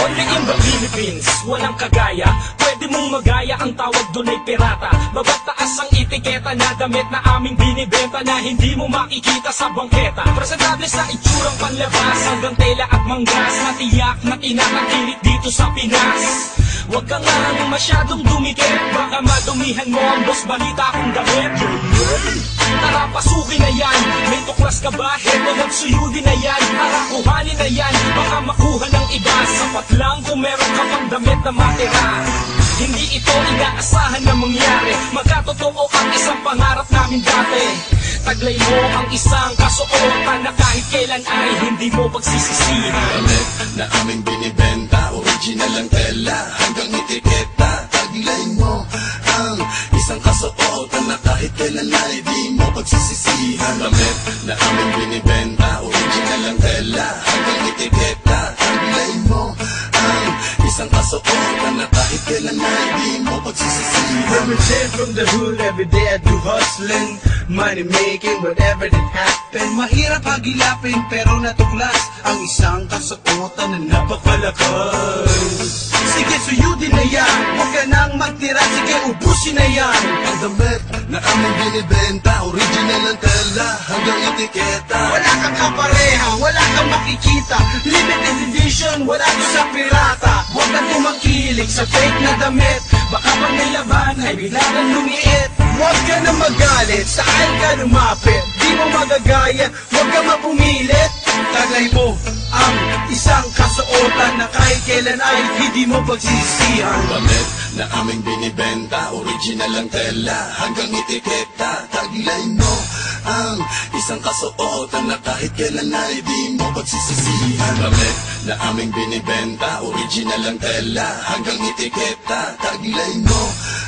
Only in the Philippines, walang kagaya. Pwede mong magaya, ang tawag doon ay pirata. Babat taas ang etiketa na damit na aming binibenta na hindi mo makikita sa bangketa. Presentable sa itsurang panlabas, hanggang tela at manggas na tiyak na tinatakilit dito sa Pinas. Huwag ka nga masyadong dumikit, baka madumihan mo ang boss balita kong damit. Tara, pasukin na yan, may tuklas ka ba? Heto, magsuyudin na yan, tara, kuhanin na yan, baka makuha ng iba. Sapat lang kung meron ka pang damit na matira. Hindi ito inaasahan na mangyari, magkatotoo ang isang pangarap namin dati. Taglay mo ang isang kasuotan na kahit kailan ay hindi mo pagsisisihan. Damit na aming binibenta, original ang tela, hanggang etiketa. Taglay mo ang isang kasuotan na kahit kailan ay di mo pagsisisihan. Damit na aming binibenta, original ang tela, hanggang etiketa. Taglay mo ang isang kasuotan na kahit kailan ay di mo pagsisisihan. Represent from the hood, every day I do hustling, money making, whatever that happen. Mahirap hagilapin pero natuklas ang isang kasuotan na napakalakas. Sige, suyudin na yan, huwag ka nang magtira, sige, ubusin na yan. Ang damit na aming binibenta, original ang tela, hanggang etiketa. Wala kang kapareha, wala kang makikita, limited edition, wala to sa pirata. Huwag kang tumakilig sa fake na damit, baka pag may laban ay bigla kang lumiit. Huwag ka na magalit, saan ka lumapit, di mo magagaya, huwag ka mapumilit. Taglay mo ang isang kasuotan na kahit kailan ay hindi mo pagsisihan. Damit na aming binibenta, original ang tela, hanggang etiketa. Taglay mo ang isang kasuotan na kahit kailan ay di mo pagsisisihan. Damit na aming binibenta, original ang tela, hanggang etiketa. Taglay mo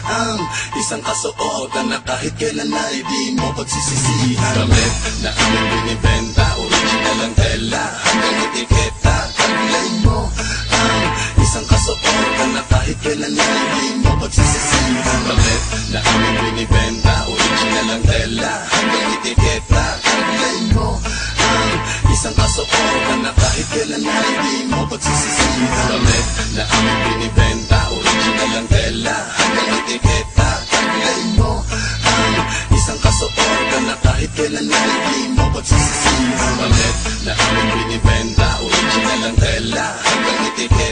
ang isang kasuotan na kahit kailan ay di mo pagsisisihan. Damit na aming binibenta, original ang tela, hanggang etiketa. Taglay mo ang isang kasuotan na kahit kailan ay di mo pagsisisihan. Damit na aming binibenta, original ang tela, hanggang etiketa. Taglay mo ang isang kasuotan na kahit kailan ay di mo pagsisisihan. Damit na aming binibenta, original ang tela, hanggang etiketa. Taglay mo ang isang kasuotan na kahit kailan ay di mo pagsisisihan. Damit na aming binibenta, original ang tela, hanggang etiketa.